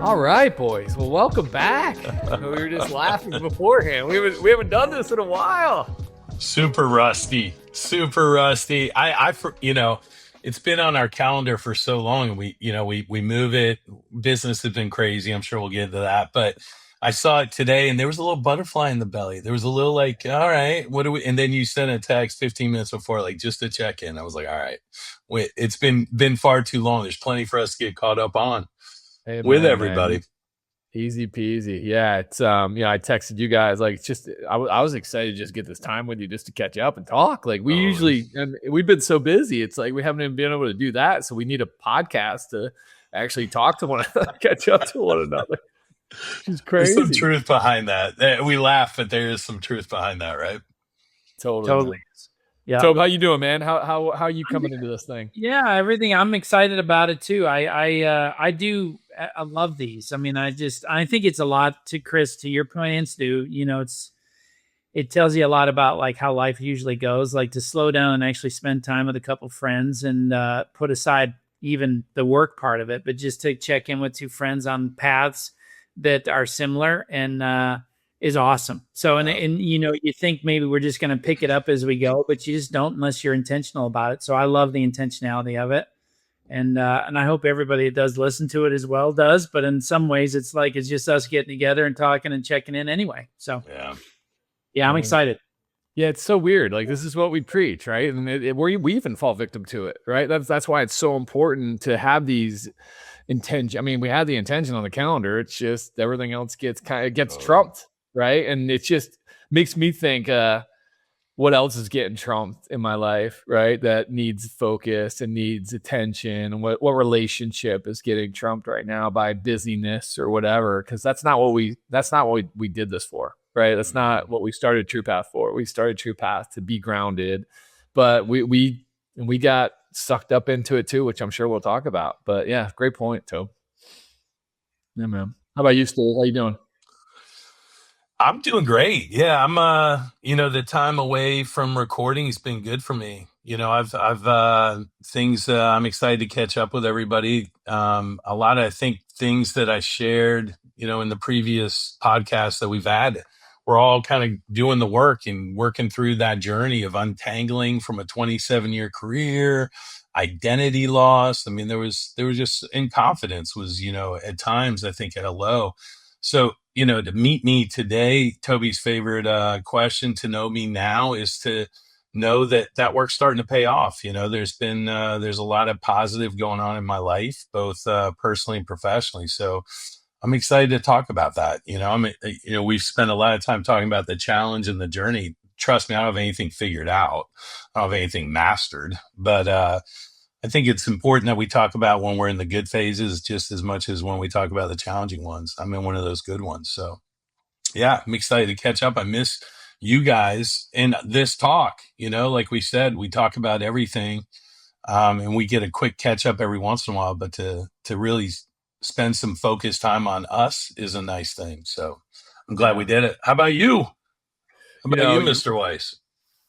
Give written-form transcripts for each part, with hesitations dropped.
All right, boys. Well, welcome back. We were just laughing beforehand. We haven't done this in a while. Super rusty. It's been on our calendar for so long. We move it. Business has been crazy. I'm sure we'll get into that. But I saw it today and there was a little butterfly in the belly. There was a little like, all right, what do we, and then you sent a text 15 minutes before, like just to check in. I was like, all right, wait, it's been far too long. There's plenty for us to get caught up on with everybody. Man. Easy peasy. Yeah, it's I texted you guys like I was excited to just get this time with you just to catch up and talk. Like and we've been so busy. It's like we haven't even been able to do that. So we need a podcast to actually talk to one another, catch up to one another. She's crazy. There's some truth behind that. We laugh, but there is some truth behind that, right? Totally. Yeah. Toby, how you doing, man? How are you coming into this thing? Yeah, everything. I'm excited about it too. I love these. I mean, I think it's a lot to Chris, to your point, and Stu. It tells you a lot about like how life usually goes, like to slow down and actually spend time with a couple friends and put aside even the work part of it, but just to check in with two friends on paths that are similar and is awesome. So, and you think maybe we're just going to pick it up as we go, but you just don't unless you're intentional about it. So I love the intentionality of it. And I hope everybody that does listen to it as well does. But in some ways, it's just us getting together and talking and checking in anyway. So yeah, I'm excited. Yeah, it's so weird. Like this is what we preach, right? And we even fall victim to it, right? That's why it's so important to have these intention. I mean, we had the intention on the calendar. It's just everything else gets trumped, right? And it just makes me think, what else is getting trumped in my life, right? That needs focus and needs attention. And what relationship is getting trumped right now by busyness or whatever? Because that's not what we did this for, right? That's not what we started True Path for. We started True Path to be grounded, but we got sucked up into it too, which I'm sure we'll talk about. But yeah, great point, Tobe. Yeah, man. How about you, Stu? How you doing? I'm doing great. Yeah, I'm the time away from recording has been good for me. I've things I'm excited to catch up with everybody. A lot of I think things that I shared, in the previous podcasts that we've had, we're all kind of doing the work and working through that journey of untangling from a 27-year career, identity loss. I mean, there was just inconfidence was, at times I think at a low. So, to meet me today, Toby's favorite question to know me now is to know that work's starting to pay off. There's a lot of positive going on in my life, both personally and professionally. So I'm excited to talk about that. We've spent a lot of time talking about the challenge and the journey. Trust me, I don't have anything figured out. I don't have anything mastered, but I think it's important that we talk about when we're in the good phases just as much as when we talk about the challenging ones. I'm in one of those good ones. So yeah, I'm excited to catch up. I miss you guys in this talk. Like we said, we talk about everything and we get a quick catch up every once in a while, but to really spend some focused time on us is a nice thing. So I'm glad we did it. How about you? How about you, Mr. Weiss?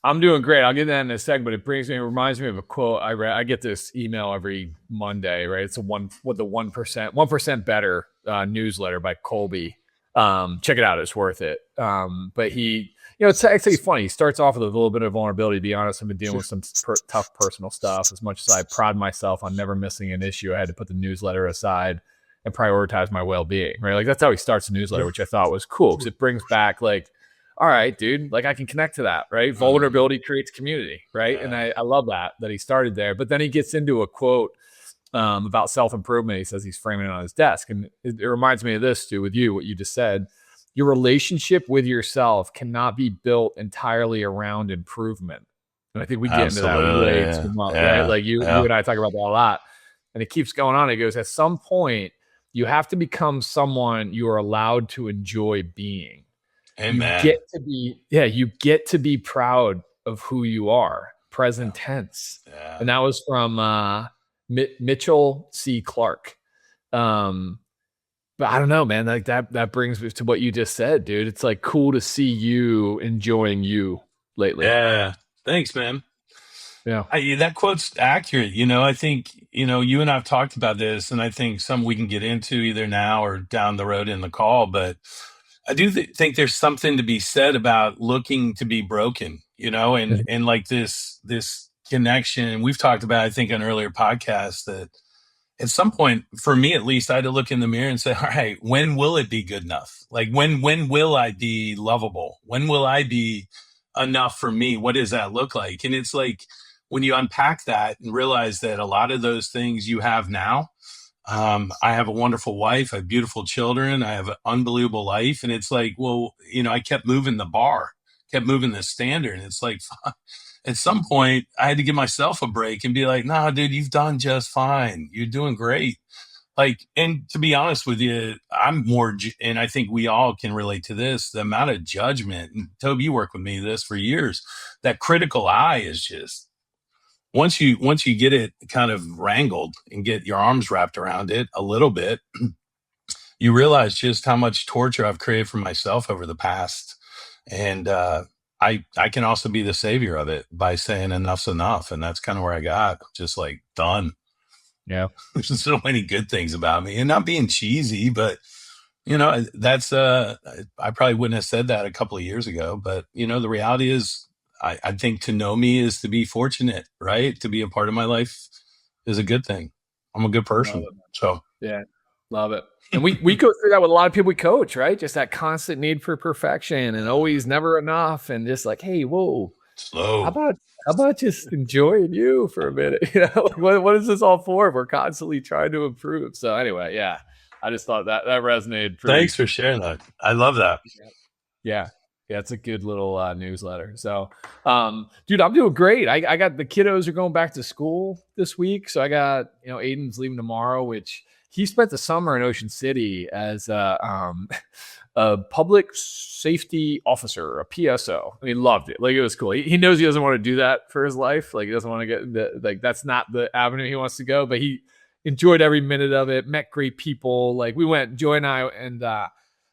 I'm doing great. I'll get that in a second, but it reminds me of a quote I read. I get this email every Monday, right? It's the 1% better newsletter by Colby. Check it out. It's worth it. But he, it's actually funny. He starts off with a little bit of vulnerability. To be honest, I've been dealing with some tough personal stuff. As much as I pride myself on never missing an issue, I had to put the newsletter aside and prioritize my well-being, right? Like that's how he starts the newsletter, which I thought was cool because it brings back like, all right, dude, like I can connect to that, right? Vulnerability creates community, right? Yeah. And I love that he started there. But then he gets into a quote about self-improvement. He says he's framing it on his desk. And it reminds me of this, Stu, with you, what you just said. Your relationship with yourself cannot be built entirely around improvement. And I think we get into that way too much, right? Like you and I talk about that a lot. And it keeps going on. It goes, at some point, you have to become someone you are allowed to enjoy being. Amen. You get to be proud of who you are, present tense. Yeah. And that was from Mitchell C. Clark. But I don't know, man, like that brings me to what you just said, dude. It's like cool to see you enjoying you lately. Yeah. Thanks, man. Yeah. That quote's accurate. I think, you and I've talked about this, and I think some we can get into either now or down the road in the call, but I do think there's something to be said about looking to be broken, Yeah. and like this connection. We've talked about, I think, on earlier podcasts that at some point, for me at least, I had to look in the mirror and say, all right, when will it be good enough? Like when will I be lovable? When will I be enough for me? What does that look like? And it's like when you unpack that and realize that a lot of those things you have now, I have a wonderful wife, I have beautiful children, I have an unbelievable life. And it's like, well, I kept moving the bar, kept moving the standard. And it's like, at some point I had to give myself a break and be like, nah, dude, you've done just fine. You're doing great. Like, and to be honest with you, I'm more, and I think we all can relate to this, the amount of judgment. And Toby, you worked with me this for years. That critical eye is just, once you get it kind of wrangled and get your arms wrapped around it a little bit, you realize just how much torture I've created for myself over the past. And I can also be the savior of it by saying enough's enough. And that's kind of where I got, just like, done. Yeah. There's so many good things about me, and not being cheesy, but that's I probably wouldn't have said that a couple of years ago, but the reality is I think to know me is to be fortunate, right? To be a part of my life is a good thing. I'm a good person. So yeah, love it. And we go through that with a lot of people we coach, right? Just that constant need for perfection and always never enough, and just like, hey, whoa, slow. How about just enjoying you for a minute? What is this all for? We're constantly trying to improve. So anyway, yeah, I just thought that resonated. Thanks for sharing that. I love that. Yeah. It's a good little newsletter. So, dude, I'm doing great. I got the kiddos are going back to school this week. So I got, Aiden's leaving tomorrow, which he spent the summer in Ocean City as a public safety officer, a PSO. And he loved it. Like, it was cool. He knows he doesn't want to do that for his life. Like, he doesn't want to get like, that's not the avenue he wants to go, but he enjoyed every minute of it, met great people. Like, we went, Joy and I, and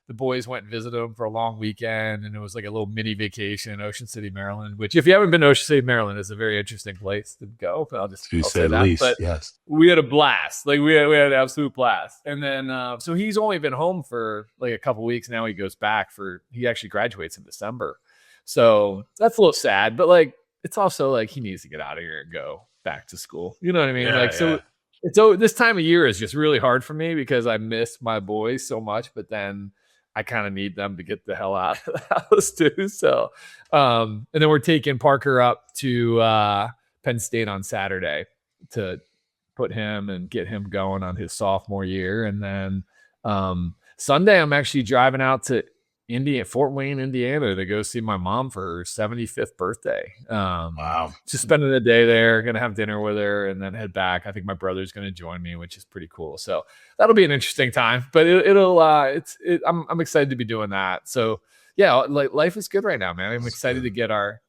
the boys went and visited him for a long weekend, and it was like a little mini vacation in Ocean City, Maryland, which if you haven't been to Ocean City, Maryland, is a very interesting place to go. But I'll say that. Least, but yes, we had a blast. Like, we had an absolute blast. And then, so he's only been home for like a couple weeks. Now he goes back he actually graduates in December. So that's a little sad, but like, it's also like he needs to get out of here and go back to school. You know what I mean? So this time of year is just really hard for me because I miss my boys so much, but then I kind of need them to get the hell out of the house too. So, and then we're taking Parker up to Penn State on Saturday to put him and get him going on his sophomore year. And then Sunday, I'm actually driving out to Fort Wayne, Indiana, to go see my mom for her 75th birthday. Wow. Just spending the day there, gonna have dinner with her, and then head back. I think my brother's gonna join me, which is pretty cool. So that'll be an interesting time. But I'm excited to be doing that. So yeah, like, life is good right now, man. I'm excited to get our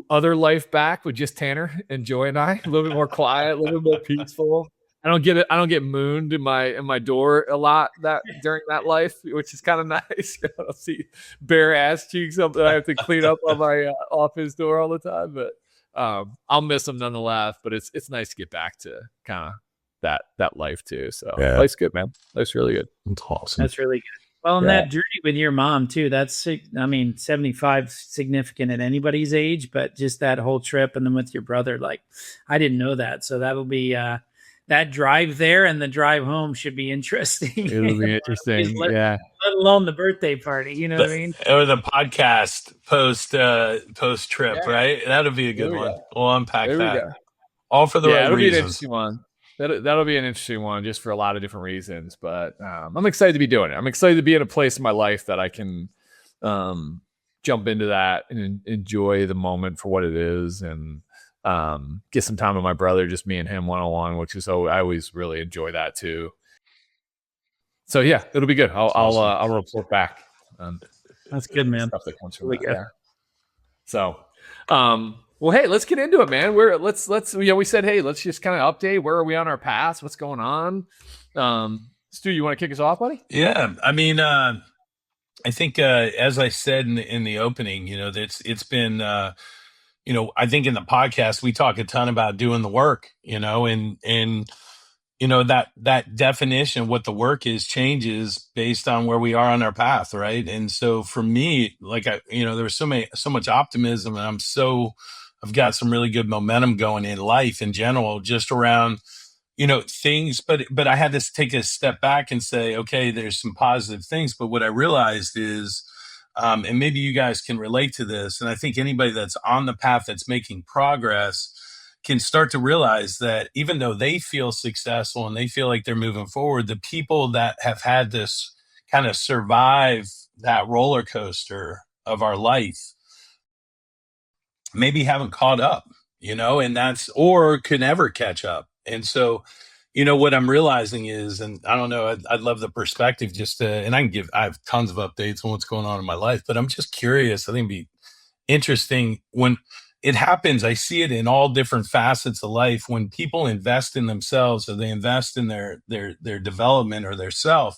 other life back with just Tanner and Joy and I, a little bit more quiet, a little bit more peaceful. I don't get mooned in my door a lot during that life, which is kind of nice. I'll see bare ass cheeks up that I have to clean up on my office door all the time, but I'll miss them nonetheless. But it's nice to get back to kind of that life too. So life's good, man. Life's really good. That's awesome. That's really good. Well, and that journey with your mom too, that's, 75 significant at anybody's age, but just that whole trip, and then with your brother, like, I didn't know that. So that'll be, that drive there and the drive home should be interesting. It'll be interesting. Let alone the birthday party. You know what I mean? Or the podcast post trip, right? That'll be a good one. We'll unpack that. All for the right it'll reasons. Be an interesting one. That'll be an interesting one, just for a lot of different reasons. But I'm excited to be doing it. I'm excited to be in a place in my life that I can jump into that and enjoy the moment for what it is, and get some time with my brother, just me and him one-on-one, which is, I always really enjoy that too. So yeah, it'll be good. I'll report back. That's good, man. Stuff that comes from that. Yeah. So, well, hey, let's get into it, man. We said, hey, let's just kind of update. Where are we on our paths? What's going on? Stu, you want to kick us off, buddy? Yeah. I mean, I think, as I said in the opening, it's been, I think in the podcast we talk a ton about doing the work, and that definition of what the work is changes based on where we are on our path, right? And so for me, like there was so much optimism, and I've got some really good momentum going in life in general, just around things, but I had to take a step back and say, okay, there's some positive things. But what I realized is, and maybe you guys can relate to this, and I think anybody that's on the path that's making progress can start to realize that even though they feel successful and they feel like they're moving forward, the people that have had this kind of survive that roller coaster of our life maybe haven't caught up, and or could never catch up. And so, what I'm realizing is, and I don't know, I'd love the perspective and I have tons of updates on what's going on in my life, but I'm just curious. I think it'd be interesting when it happens. I see it in all different facets of life. When people invest in themselves, or they invest in their development or their self,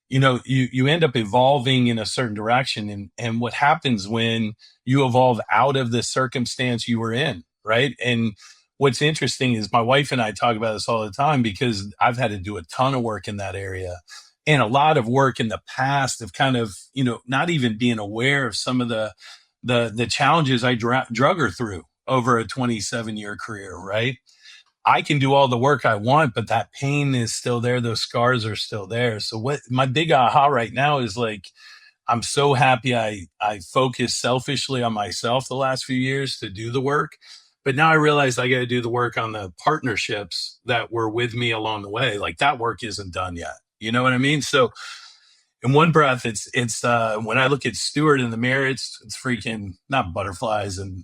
you end up evolving in a certain direction. And what happens when you evolve out of the circumstance you were in, right? And what's interesting is my wife and I talk about this all the time, because I've had to do a ton of work in that area, and a lot of work in the past of kind of, not even being aware of some of the challenges I drug her through over a 27-year career, right? I can do all the work I want, but that pain is still there. Those scars are still there. So what my big aha right now is, like, I'm so happy I focused selfishly on myself the last few years to do the work. But now I realize I got to do the work on the partnerships that were with me along the way. Like, that work isn't done yet. You know what I mean? So in one breath, it's when I look at Stuart in the mirror, it's freaking not butterflies and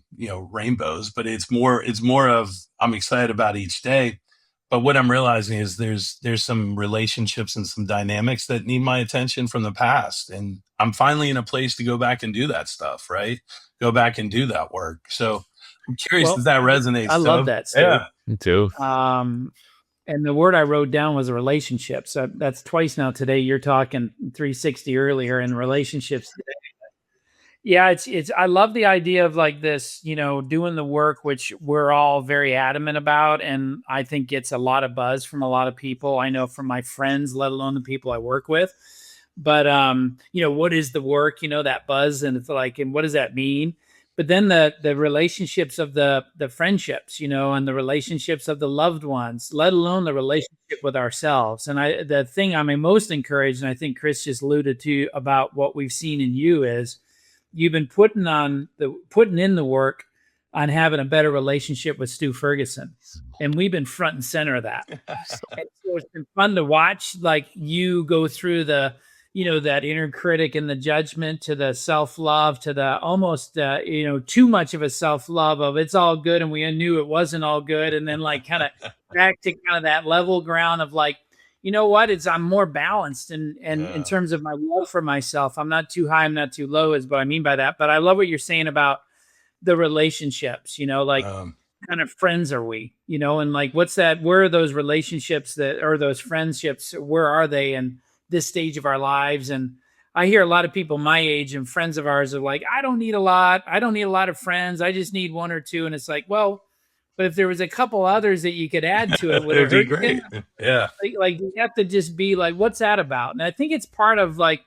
rainbows, but it's more of, I'm excited about each day. But what I'm realizing is there's some relationships and some dynamics that need my attention from the past, and I'm finally in a place to go back and do that stuff, right? Go back and do that work. So I'm curious if that resonates. I love that, Stu. Yeah, Me too. And the word I wrote down was a relationship. So that's twice now today. You're talking 360 earlier in relationships today. Yeah, it's I love the idea of, like, this, doing the work, which we're all very adamant about, and I think gets a lot of buzz from a lot of people. I know from my friends, let alone the people I work with. But what is the work? That buzz, and it's like, and what does that mean? But then the relationships of the friendships, and the relationships of the loved ones, let alone the relationship with ourselves. And the thing I'm most encouraged, and I think Chris just alluded to about what we've seen in you, is you've been putting in the work on having a better relationship with Stu Ferguson, and we've been front and center of that. And so it's been fun to watch, like, you go through the that inner critic and the judgment, to the self-love, to the almost, too much of a self-love of it's all good, and we knew it wasn't all good. And then, like, kind of back to kind of that level ground of, like, I'm more balanced in terms of my love for myself. I'm not too high, I'm not too low, is what I mean by that. But I love what you're saying about the relationships, kind of friends are we, and, like, what's that, where are those relationships or those friendships, where are they in this stage of our lives? And I hear a lot of people my age and friends of ours are like, I don't need a lot of friends. I just need one or two. And it's like, well, but if there was a couple others that you could add to it, would it be hurt great. you? Yeah. Like, you have to just be like, what's that about? And I think it's part of, like,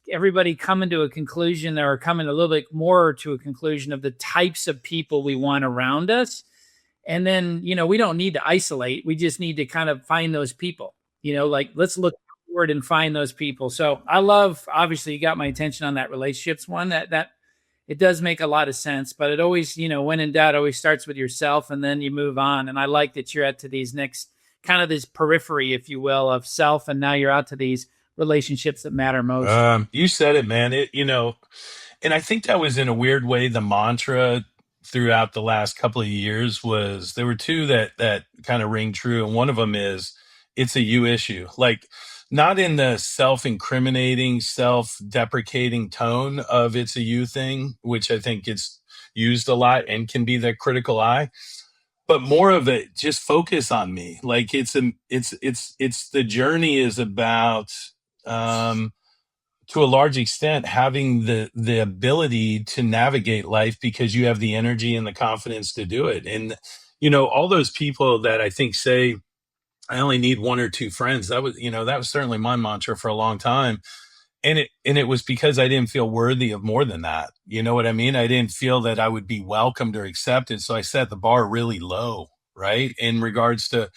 everybody coming to a conclusion, or coming a little bit more to a conclusion of the types of people we want around us. And then, we don't need to isolate. We just need to kind of find those people, like, let's look forward and find those people. So I love, obviously you got my attention on that relationships one, that it does make a lot of sense, but it always, when in doubt, always starts with yourself, and then you move on. And I like that you're at to these next kind of this periphery, if you will, of self. And now you're out to these relationships that matter most. You said it, man. And I think that was, in a weird way, the mantra throughout the last couple of years. Was there were two that kind of ring true, and one of them is, it's a you issue. Like, not in the self-incriminating, self-deprecating tone of it's a you thing, which I think gets used a lot and can be the critical eye, but more of it, just focus on me. Like, it's the journey is about to a large extent, having the ability to navigate life because you have the energy and the confidence to do it. And all those people that I think say I only need one or two friends, that was certainly my mantra for a long time. And it was because I didn't feel worthy of more than that. You know what I mean? I didn't feel that I would be welcomed or accepted. So I set the bar really low, right? In regards to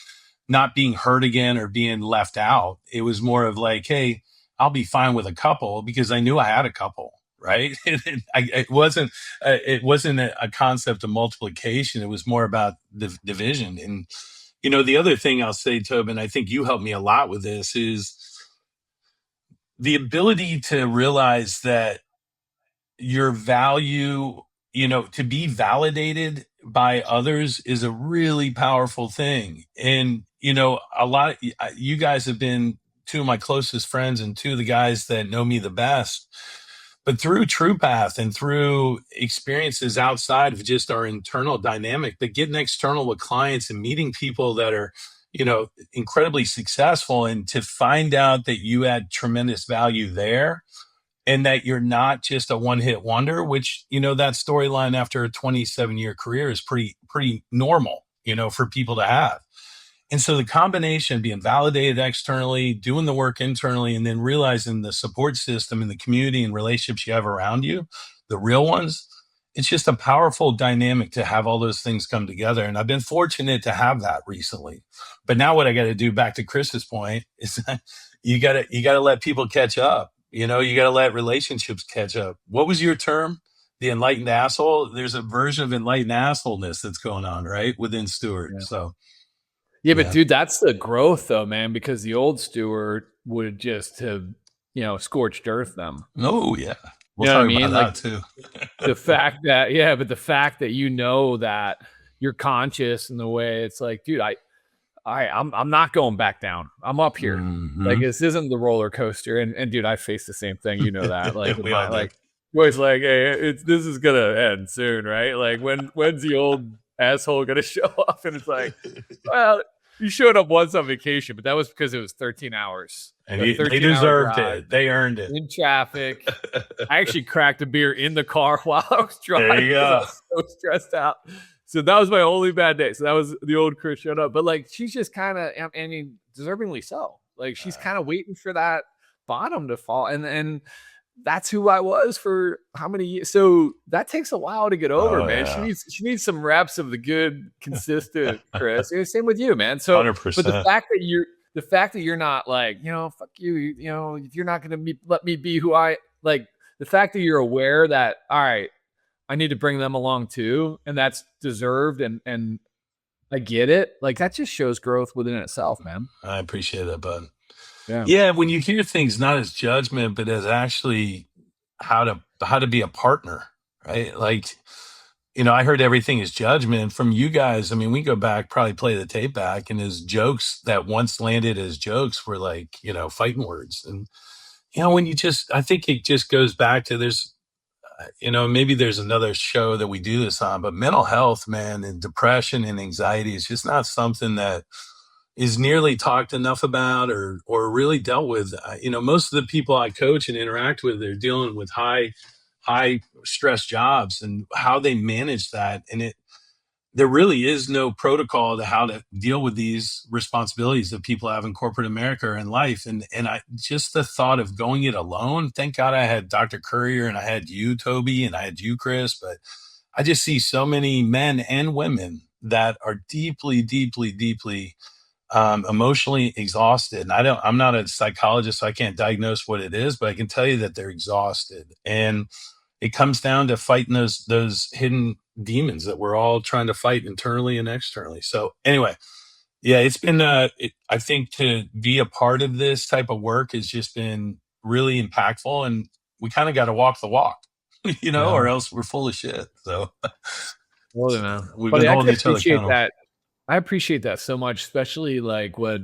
not being hurt again or being left out. It was more of like, hey, I'll be fine with a couple because I knew I had a couple, right? It wasn't a concept of multiplication. It was more about the division. And the other thing I'll say, Tobin, I think you helped me a lot with this, is the ability to realize that your value, to be validated by others is a really powerful thing. And, you guys have been two of my closest friends and two of the guys that know me the best. But through TruePath and through experiences outside of just our internal dynamic, but getting external with clients and meeting people that are, incredibly successful, and to find out that you add tremendous value there, and that you're not just a one-hit wonder, which, that storyline after a 27-year career is pretty normal, for people to have. And so the combination of being validated externally, doing the work internally, and then realizing the support system and the community and relationships you have around you, the real ones, it's just a powerful dynamic to have all those things come together. And I've been fortunate to have that recently. But now what I got to do, back to Chris's point, is you got to let people catch up. You got to let relationships catch up. What was your term? The enlightened asshole? There's a version of enlightened assholeness that's going on, right, within Stewart. Yeah. So. Yeah, but dude, that's the growth though, man, because the old Stewart would just have, scorched earth them. Oh yeah. We'll talk about that too. the fact that that you're conscious in the way it's like, dude, I'm not going back down. I'm up here. Mm-hmm. Like, this isn't the roller coaster. And dude, I face the same thing. You know that. Like, always like, hey, this is gonna end soon, right? Like, when's the old asshole gonna show up? And it's like, well, you showed up once on vacation, but that was because it was 13 hours. And they deserved it. They earned it. In traffic. I actually cracked a beer in the car while I was driving. There you go. I was so stressed out. So that was my only bad day. So that was the old Chris showed up. But like, she's just kind of, I mean, deservingly so. Like, she's kind of waiting for that bottom to fall. And that's who I was for how many years? So that takes a while to get over, man. Yeah. She needs some reps of the good, consistent Chris. Same with you, man. So 100%. But the fact that you're not like, fuck you, if you're not going to let me be who I like, the fact that you're aware that, all right, I need to bring them along too, and that's deserved, and I get it. Like, that just shows growth within itself, man. I appreciate that, bud. Yeah. When you hear things not as judgment, but as actually how to be a partner, right? Like, I heard everything is judgment from you guys. I mean, we go back, probably play the tape back, and his jokes that once landed as jokes were like, fighting words. And, I think it just goes back to there's, maybe there's another show that we do this on, but mental health, man, and depression and anxiety is just not something that is nearly talked enough about or really dealt with. Most of the people I coach and interact with, they're dealing with high stress jobs and how they manage that. And there really is no protocol to how to deal with these responsibilities that people have in corporate America or in life. And I just the thought of going it alone. Thank God I had Dr. Courier and I had you, Toby, and I had you, Chris. But I just see so many men and women that are deeply, deeply, deeply emotionally exhausted. And I'm not a psychologist, so I can't diagnose what it is, but I can tell you that they're exhausted. And it comes down to fighting those hidden demons that we're all trying to fight internally and externally. So anyway, yeah, it's been, I think to be a part of this type of work has just been really impactful, and we kind of got to walk the walk, or else we're full of shit. So we've been holding each other accountable. I appreciate that so much, especially like what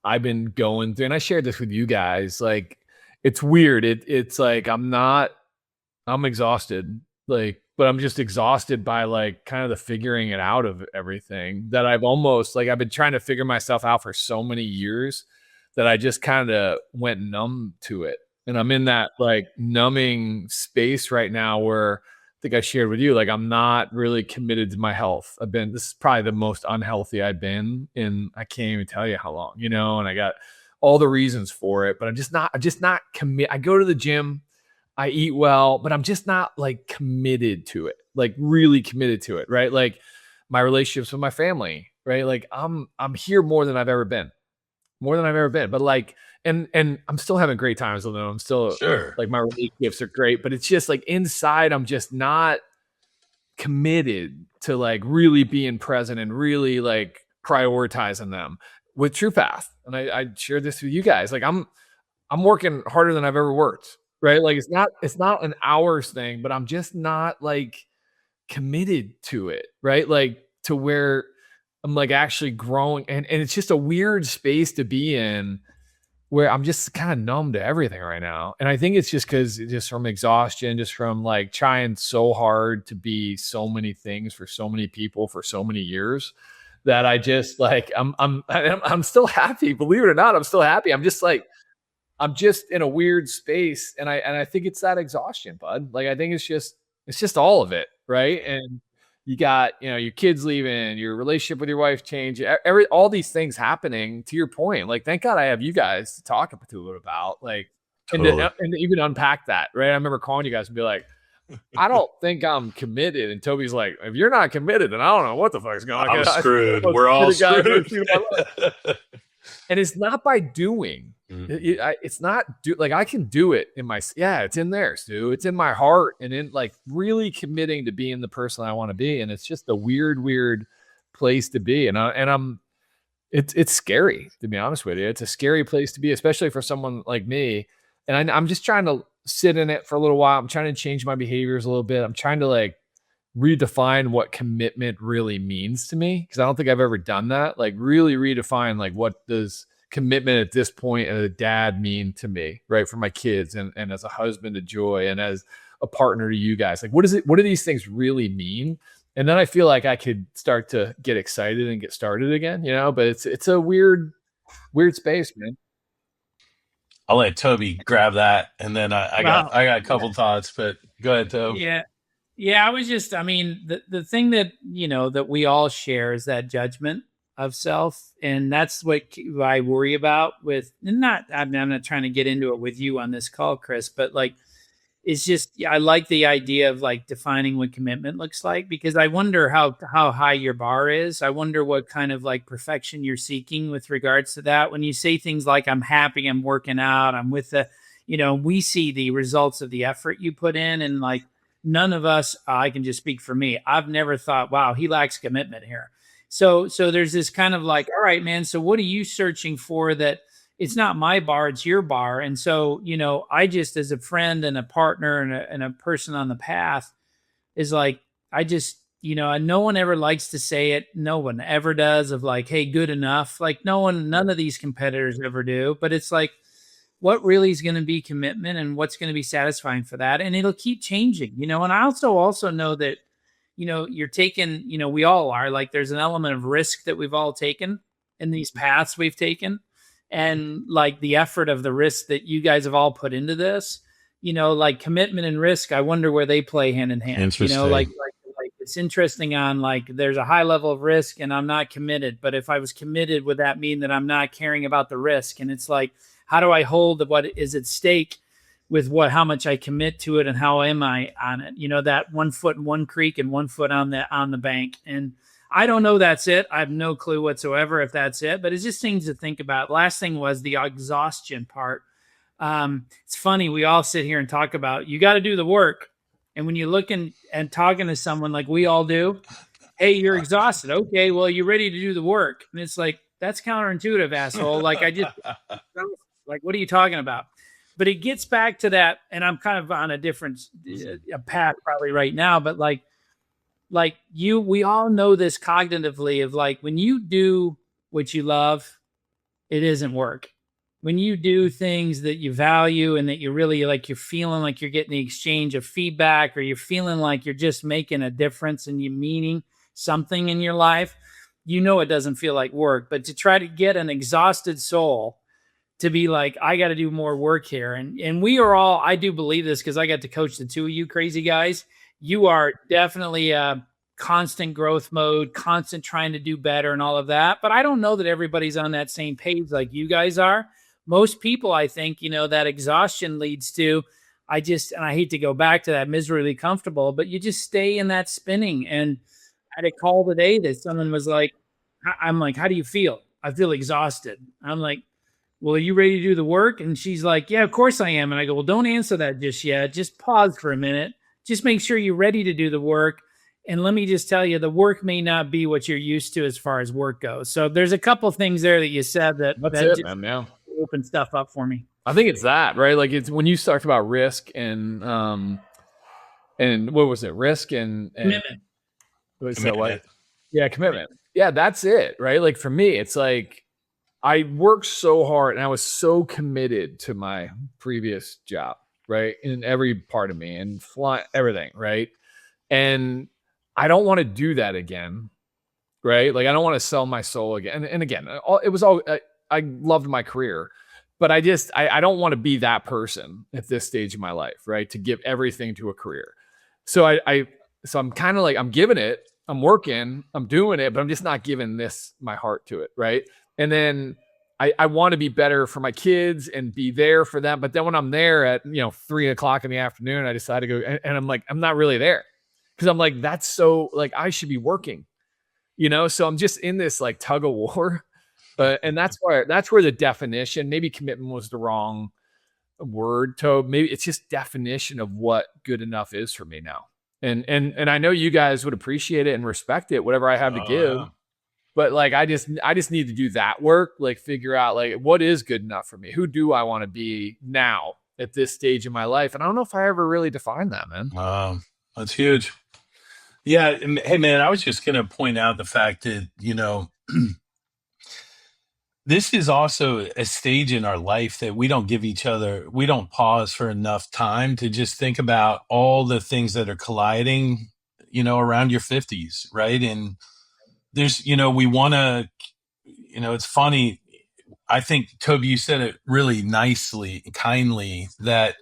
I've been going through. And I shared this with you guys. Like, it's weird. It's like, I'm exhausted, like, but I'm just exhausted by like kind of the figuring it out of everything that I've been trying to figure myself out for so many years that I just kind of went numb to it. And I'm in that like numbing space right now where I think I shared with you, like I'm not really committed to my health. This is probably the most unhealthy I've been in, I can't even tell you how long, and I got all the reasons for it, but I'm just not commit. I go to the gym, I eat well, but I'm just not like committed to it, like really committed to it. Right. Like my relationships with my family, right? Like I'm here more than I've ever been, but like, and I'm still having great times, although I'm still Sure. like my relationships are great, but it's just like inside, I'm just not committed to like really being present and really like prioritizing them with True Path. And I shared this with you guys. Like I'm working harder than I've ever worked, right? Like it's not an hours thing, but I'm just not like committed to it, right? Like to where I'm like actually growing, and it's just a weird space to be in where I'm just kind of numb to everything right now. And I think it's just because just from exhaustion, just from like trying so hard to be so many things for so many people for so many years that I just like I'm still happy. Believe it or not, I'm still happy. I'm just like I'm just in a weird space, and I think it's that exhaustion, bud. Like I think it's just all of it, right? And you got your kids leaving, your relationship with your wife changing, all these things happening. To your point, like thank God I have you guys to talk to it about, like, Totally. and to even unpack that, right? I remember calling you guys and be like, I don't think I'm committed, and Toby's like, if you're not committed, then I don't know what the fuck's going on. I'm screwed. We're all screwed. And it's not by doing. It's not like I can do it in it's in there, Stu. It's in my heart and in like really committing to being the person I want to be. And it's just a weird place to be. And it's scary, to be honest with you. It's a scary place to be, especially for someone like me. And I'm just trying to sit in it for a little while. I'm trying to change my behaviors a little bit. I'm trying to like redefine what commitment really means to me, because I don't think I've ever done that. Like really redefine like what does commitment at this point as a dad mean to me, right? For my kids and as a husband to Joy and as a partner to you guys. Like what do these things really mean? And then I feel like I could start to get excited and get started again, but it's a weird space, man. I'll let Toby grab that, and then I got a couple thoughts, but go ahead, Toby. Yeah, I was just, I mean, the thing that, that we all share is that judgment of self. And that's what I worry about I'm not trying to get into it with you on this call, Chris, but like, it's just, I like the idea of like defining what commitment looks like, because I wonder how high your bar is. I wonder what kind of like perfection you're seeking with regards to that. When you say things like, I'm happy, I'm working out, I'm with we see the results of the effort you put in, and like, none of us, I can just speak for me, I've never thought, wow, he lacks commitment here. So there's this kind of like, all right, man, so what are you searching for that it's not my bar, it's your bar? And so, I just, as a friend and a partner and a person on the path, is like, I just, no one ever likes to say it. No one ever does, of like, hey, good enough. Like none of these competitors ever do, but it's like, what really is going to be commitment and what's going to be satisfying for that. And it'll keep changing, and I also know that, you're taking, we all are, like, there's an element of risk that we've all taken in these paths we've taken. And like the effort of the risk that you guys have all put into this, like commitment and risk, I wonder where they play hand in hand. Interesting. Like it's interesting on like, there's a high level of risk and I'm not committed, but if I was committed, would that mean that I'm not caring about the risk? And it's like, how do I hold what is at stake with how much I commit to it, and how am I on it? That 1 foot in one creek and 1 foot on the bank. And I don't know that's it. I have no clue whatsoever if that's it, but it's just things to think about. Last thing was the exhaustion part. It's funny. We all sit here and talk about, you got to do the work. And when you're looking and talking to someone like we all do, hey, you're exhausted. Okay, well, you're ready to do the work. And it's like, that's counterintuitive, asshole. Like like, what are you talking about? But it gets back to that, and I'm kind of on a different path probably right now, but like we all know this cognitively of like, when you do what you love, it isn't work. When you do things that you value and that you really like, you're feeling like you're getting the exchange of feedback, or you're feeling like you're just making a difference and you're meaning something in your life, it doesn't feel like work. But to try to get an exhausted soul to be like, I got to do more work here. And we are all, I do believe this because I got to coach the two of you crazy guys. You are definitely constant growth mode, constant trying to do better and all of that. But I don't know that everybody's on that same page like you guys are. Most people, I think, that exhaustion leads to, and I hate to go back to that miserably comfortable, but you just stay in that spinning. And I had a call today that someone was like, I'm like, how do you feel? I feel exhausted. I'm like, well, are you ready to do the work? And she's like, yeah, of course I am. And I go, well, don't answer that just yet. Just pause for a minute. Just make sure you're ready to do the work. And let me just tell you, the work may not be what you're used to as far as work goes. So there's a couple of things there that you said that just man, yeah. opened stuff up for me. I think it's that, right? Like it's when you talked about risk and what was it? Risk and commitment. Commitment. Yeah, commitment. Yeah, that's it, right? Like for me, it's like I worked so hard and I was so committed to my previous job, right? In every part of me and everything, right? And I don't want to do that again, right? Like I don't want to sell my soul again. And again, it was all, I loved my career, but I don't want to be that person at this stage of my life, right? To give everything to a career. So I'm kind of like, I'm giving it, I'm working, I'm doing it, but I'm just not giving my heart to it, right? And then I want to be better for my kids and be there for them. But then when I'm there at 3:00 in the afternoon, I decide to go, and I'm like, I'm not really there because I'm like, that's so like I should be working, So I'm just in this like tug of war, and that's where the definition. Maybe commitment was the wrong word, Toby. Maybe it's just definition of what good enough is for me now. And I know you guys would appreciate it and respect it, whatever I have to give. Yeah. But like, I just need to do that work, like figure out like what is good enough for me. Who do I want to be now at this stage in my life? And I don't know if I ever really defined that, man. That's huge. Yeah. And, hey man, I was just going to point out the fact that, this is also a stage in our life that we don't pause for enough time to just think about all the things that are colliding, around your 50s, right? And there's, we want to, it's funny. I think, Toby, you said it really nicely, kindly, that,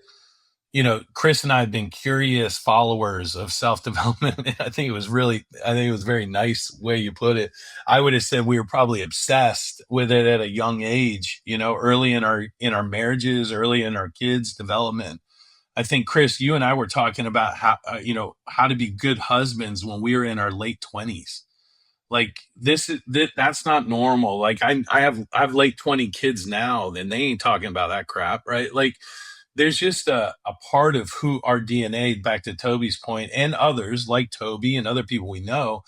Chris and I have been curious followers of self-development. I think it was a very nice way you put it. I would have said we were probably obsessed with it at a young age, early in our marriages, early in our kids' development. I think, Chris, you and I were talking about how to be good husbands when we were in our late 20s. Like that's not normal. Like I have late 20 kids now, and they ain't talking about that crap, right? Like there's just a part of who our DNA, back to Toby's point, and others like Toby and other people we know,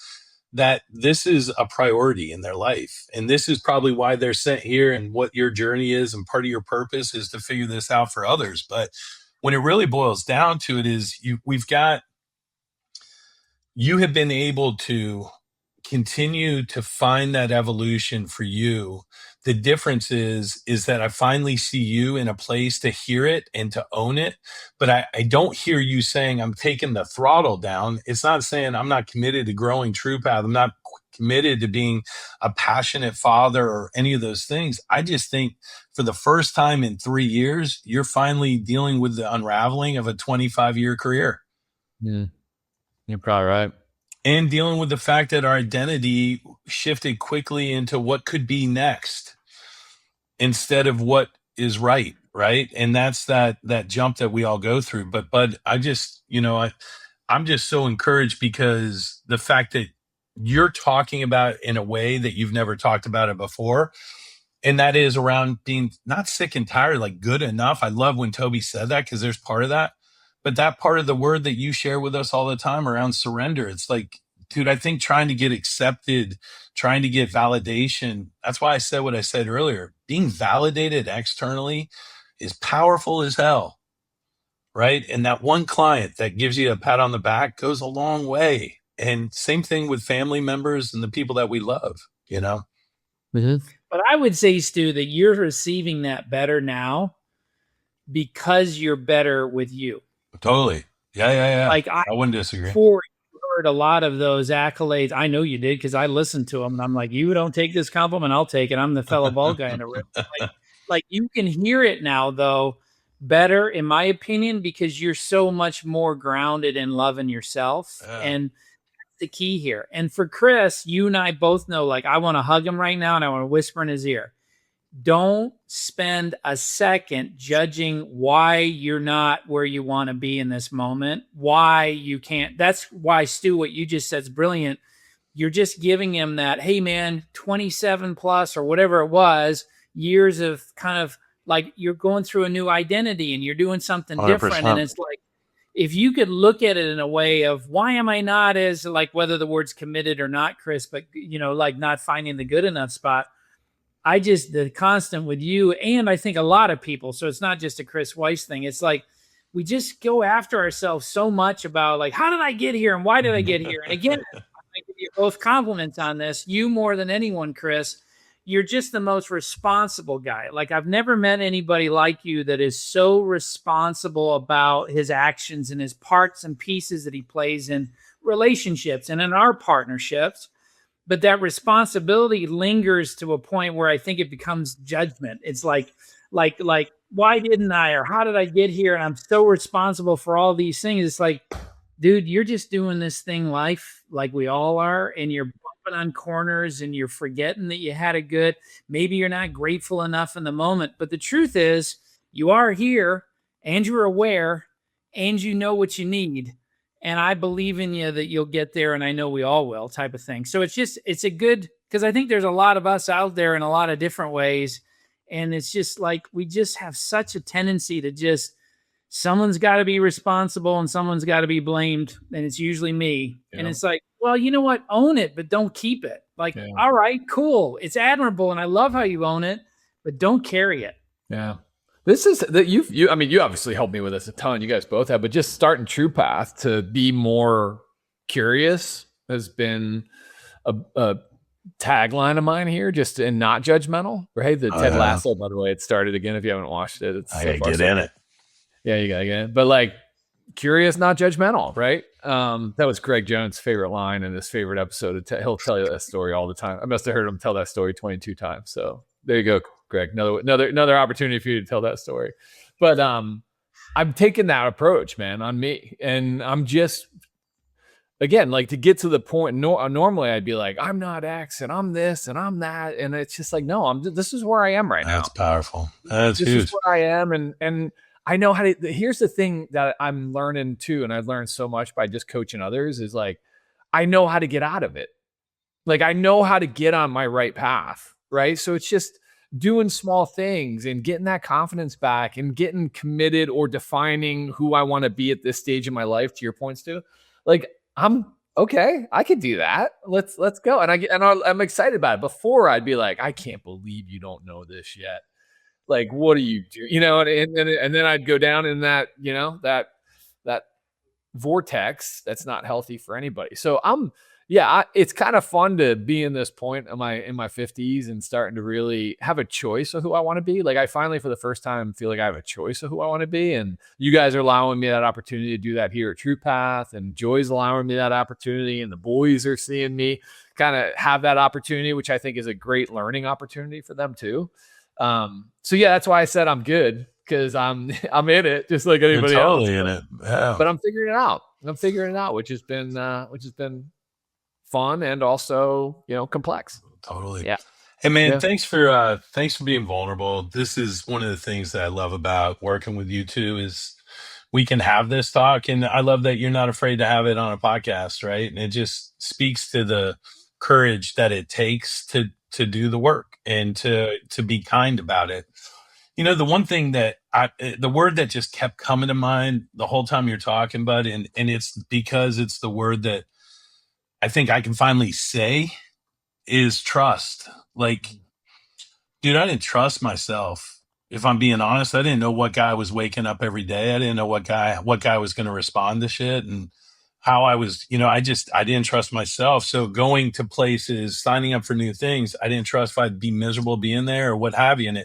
that this is a priority in their life. And this is probably why they're sent here, and what your journey is, and part of your purpose is to figure this out for others. But when it really boils down to it is you have been able to continue to find that evolution for you. The difference is that I finally see you in a place to hear it and to own it. But I don't hear you saying I'm taking the throttle down. It's not saying I'm not committed to growing True Path. I'm not committed to being a passionate father or any of those things. I just think for the first time in 3 years, you're finally dealing with the unraveling of a 25-year career. Yeah, you're probably right. And dealing with the fact that our identity shifted quickly into what could be next instead of what is right? And that's that jump that we all go through. But I just, I'm just so encouraged because the fact that you're talking about it in a way that you've never talked about it before. And that is around being not sick and tired, like good enough. I love when Toby said that because there's part of that. But that part of the word that you share with us all the time around surrender, it's like, dude, I think trying to get accepted, trying to get validation. That's why I said what I said earlier. Being validated externally is powerful as hell, right? And that one client that gives you a pat on the back goes a long way. And same thing with family members and the people that we love, Mm-hmm. But I would say, Stu, that you're receiving that better now because you're better with you. Totally. Yeah. Like I wouldn't disagree. Before you heard a lot of those accolades. I know you did because I listened to them, and I'm like, you don't take this compliment, I'll take it. I'm the fellow bald guy in the room. like you can hear it now though better, in my opinion, because you're so much more grounded in loving yourself. And the key here. And for Chris, you and I both know, like, I want to hug him right now and I want to whisper in his ear. Don't spend a second judging why you're not where you want to be in this moment, why you can't. That's why, Stu, what you just said is brilliant. You're just giving him that, hey, man, 27 plus or whatever it was, years of kind of like you're going through a new identity and you're doing something 100%. different. And it's like, if you could look at it in a way of why am I not as like whether the word's committed or not, Chris, but like not finding the good enough spot. The constant with you, and I think a lot of people, so it's not just a Chris Weiss thing. It's like we just go after ourselves so much about like, how did I get here and why did I get here? And again, I give you both compliments on this. You more than anyone, Chris, you're just the most responsible guy. Like I've never met anybody like you that is so responsible about his actions and his parts and pieces that he plays in relationships and in our partnerships. But that responsibility lingers to a point where I think it becomes judgment. It's like, why didn't I, or how did I get here? And I'm so responsible for all these things. It's like, dude, you're just doing this thing life like we all are. And you're bumping on corners and you're forgetting that you had a good, maybe you're not grateful enough in the moment. But the truth is you are here and you're aware and you know what you need. And I believe in you that you'll get there, and I know we all will, type of thing. So it's a good, because I think there's a lot of us out there in a lot of different ways. And it's just like, we just have such a tendency to just, someone's got to be responsible and someone's got to be blamed. And it's usually me. Yeah. And it's like, well, you know what? Own it, but don't keep it. Like, all right, cool. It's admirable. And I love how you own it, but don't carry it. Yeah. This is that you obviously helped me with this a ton. You guys both have, but just starting True Path to be more curious has been a tagline of mine here, just and not judgmental, right? The Ted Lasso, by the way, it started again. If you haven't watched it, it's I gotta get in it. Yeah, you gotta get in. But like curious, not judgmental, right? That was Greg Jones' favorite line in his favorite episode. He'll tell you that story all the time. I must have heard him tell that story 22 times. So there you go, Greg. Another opportunity for you to tell that story. But I'm taking that approach, man, on me, and I'm just, again, like to get to the point. Normally, I'd be like, I'm not X, and I'm this, and I'm that, and it's just like, no, this is where I am right now. That's powerful. That's this huge. Is where I am, and I know how to. Here's the thing that I'm learning too, and I've learned so much by just coaching others. Is like, I know how to get out of it. Like I know how to get on my right path, right? So it's just doing small things and getting that confidence back and getting committed or defining who I want to be at this stage in my life. To your points too, like I'm okay. I could do that. Let's go. And I'm excited about it. Before I'd be like, I can't believe you don't know this yet. Like, what do you do? And then I'd go down in that, that vortex that's not healthy for anybody. So it's kind of fun to be in this point in my 50s and starting to really have a choice of who I want to be. Like I finally, for the first time, feel like I have a choice of who I want to be. And you guys are allowing me that opportunity to do that here at True Path, and Joy's allowing me that opportunity, and the boys are seeing me kind of have that opportunity, which I think is a great learning opportunity for them too. So yeah, that's why I said I'm good, because I'm in it just like anybody else. Totally in it. Yeah. But I'm figuring it out. Which has been fun and also, complex. Totally. Yeah. Hey man, thanks for being vulnerable. This is one of the things that I love about working with you two is we can have this talk, and I love that you're not afraid to have it on a podcast, right? And it just speaks to the courage that it takes to do the work and to be kind about it. The one thing that the word that just kept coming to mind the whole time you're talking, bud, and it's because it's the word that I think I can finally say is trust. Like, dude, I didn't trust myself. If I'm being honest, I didn't know what guy was waking up every day. I didn't know what guy was going to respond to shit and how I was, I didn't trust myself. So going to places, signing up for new things, I didn't trust if I'd be miserable being there or what have you. And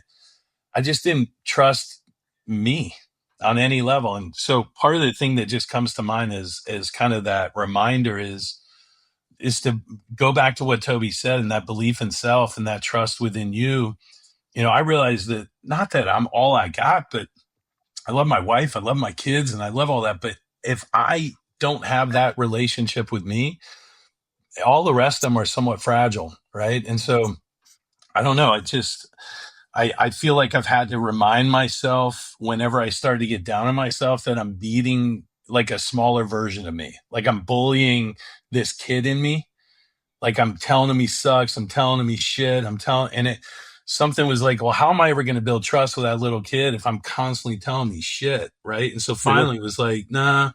I just didn't trust me on any level. And so part of the thing that just comes to mind is kind of that reminder is to go back to what Toby said, and that belief in self and that trust within you I realized that not that I'm all I got, but I love my wife, I love my kids, and I love all that. But if I don't have that relationship with me, all the rest of them are somewhat fragile, right? And so I don't know. I feel like I've had to remind myself whenever I start to get down on myself that I'm beating like a smaller version of me. Like I'm bullying this kid in me. Like I'm telling him he sucks. I'm telling him he's shit. Something was like, well, how am I ever going to build trust with that little kid if I'm constantly telling him he's shit? Right. And so finally it was like, nah,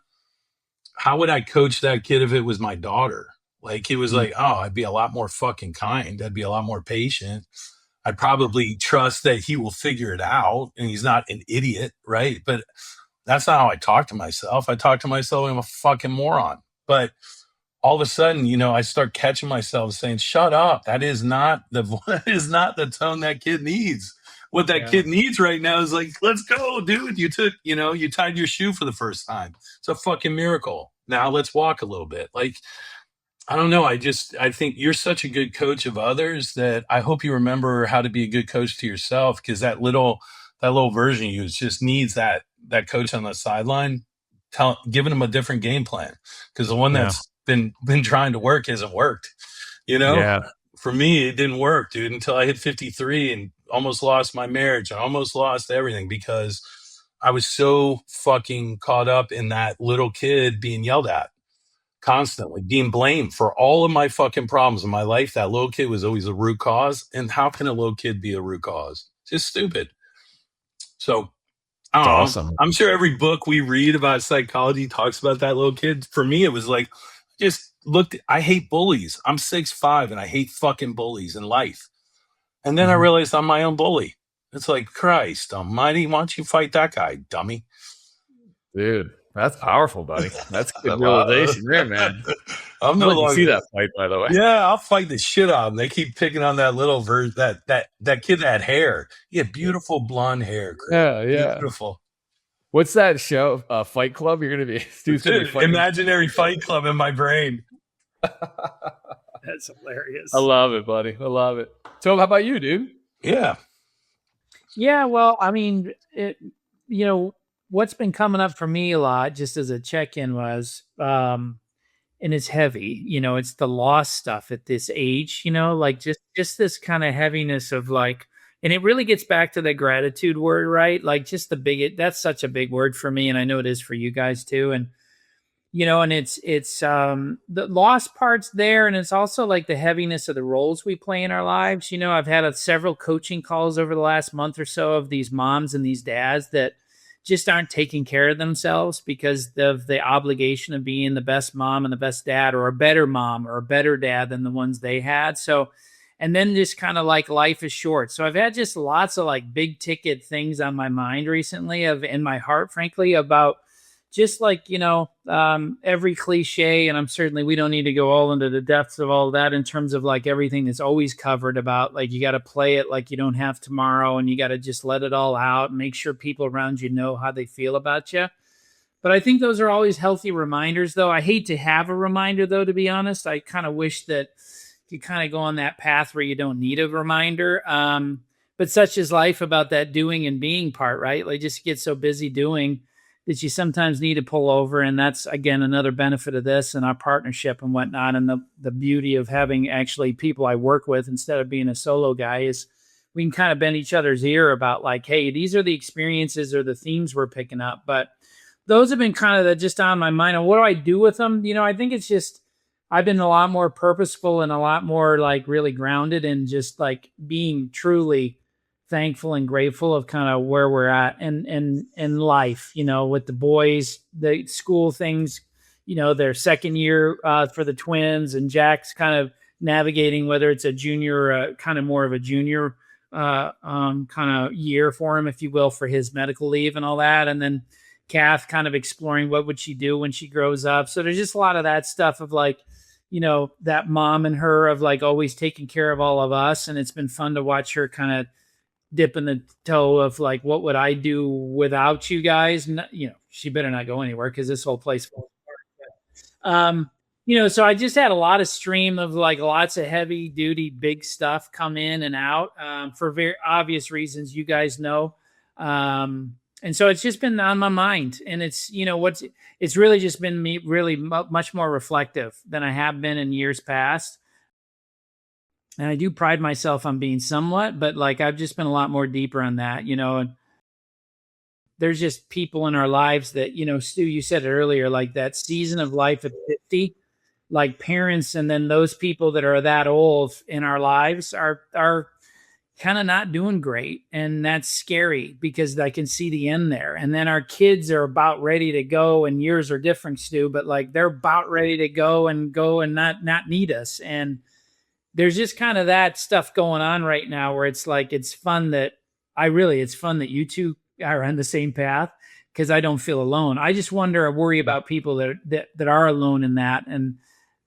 how would I coach that kid if it was my daughter? Like he was like, oh, I'd be a lot more fucking kind. I'd be a lot more patient. I'd probably trust that he will figure it out and he's not an idiot, right? But that's not how I talk to myself. I talk to myself, I'm a fucking moron. But all of a sudden, I start catching myself saying, shut up. That is not that is not the tone that kid needs. What that kid needs right now is like, let's go, dude. You tied your shoe for the first time. It's a fucking miracle. Now let's walk a little bit. Like, I don't know. I think you're such a good coach of others that I hope you remember how to be a good coach to yourself, because that little version of you just needs that coach on the sideline giving him a different game plan, because the one that's been trying to work hasn't worked. For me, it didn't work, dude, until I hit 53 and almost lost my marriage. I almost lost everything because I was so fucking caught up in that little kid being yelled at constantly, being blamed for all of my fucking problems in my life. That little kid was always a root cause. And how can a little kid be a root cause? It's just stupid. So I don't know. Awesome. I'm sure every book we read about psychology talks about that little kid. For me, it was like, I hate bullies. I'm 6'5" and I hate fucking bullies in life. And then I realized I'm my own bully. It's like, Christ almighty, why don't you fight that guy, dummy? Dude, that's powerful, buddy. That's good realization there, man. I'm no longer see that fight, by the way. Yeah, I'll fight the shit out of them. They keep picking on that little that kid that had hair. He had beautiful blonde hair. Yeah. Beautiful. What's that show? Fight Club? You're gonna be imaginary Fight Club in my brain. That's hilarious. I love it, buddy. I love it. So, how about you, dude? Yeah. Well, I mean, what's been coming up for me a lot, just as a check-in, was, and it's heavy, it's the loss stuff at this age, like just this kind of heaviness of like, and it really gets back to the gratitude word, right? Like just that's such a big word for me. And I know it is for you guys too. And, and it's the loss part's there. And it's also like the heaviness of the roles we play in our lives. I've had several coaching calls over the last month or so of these moms and these dads that just aren't taking care of themselves because of the obligation of being the best mom and the best dad, or a better mom or a better dad than the ones they had. So, and then just kind of like life is short. So I've had just lots of like big ticket things on my mind recently, in my heart, frankly, about just like, every cliche. And we don't need to go all into the depths of all that in terms of like everything that's always covered about like, you got to play it like you don't have tomorrow, and you got to just let it all out and make sure people around you know how they feel about you. But I think those are always healthy reminders, though. I hate to have a reminder, though, to be honest. I kind of wish that you kind of go on that path where you don't need a reminder. But such is life, about that doing and being part, right? Like just get so busy doing that you sometimes need to pull over. And that's, again, another benefit of this and our partnership and whatnot. And the beauty of having actually people I work with instead of being a solo guy is we can kind of bend each other's ear about like, hey, these are the experiences or the themes we're picking up. But those have been kind of just on my mind. And what do I do with them? I think it's just, I've been a lot more purposeful and a lot more like really grounded and just like being truly thankful and grateful of kind of where we're at in life, with the boys, the school things, their second year for the twins, and Jack's kind of navigating whether it's a junior or kind of more of a junior kind of year for him, if you will, for his medical leave and all that. And then Kath kind of exploring what would she do when she grows up. So there's just a lot of that stuff of like, that mom and her of like always taking care of all of us. And it's been fun to watch her kind of dipping the toe of like, what would I do without you guys? She better not go anywhere because this whole place falls apart. So I just had a lot of stream of like lots of heavy duty, big stuff come in and out for very obvious reasons, you guys know. And so it's just been on my mind, and it's really just been me really much more reflective than I have been in years past. And I do pride myself on being somewhat, but like I've just been a lot more deeper on that, and there's just people in our lives that, Stu, you said it earlier, like that season of life at 50, like parents, and then those people that are that old in our lives are kind of not doing great, and that's scary because I can see the end there. And then our kids are about ready to go, and yours are different, Stu, but like they're about ready to go and not need us. And there's just kind of that stuff going on right now where it's like it's fun that you two are on the same path, because I don't feel alone. I just worry about people that are alone in that. And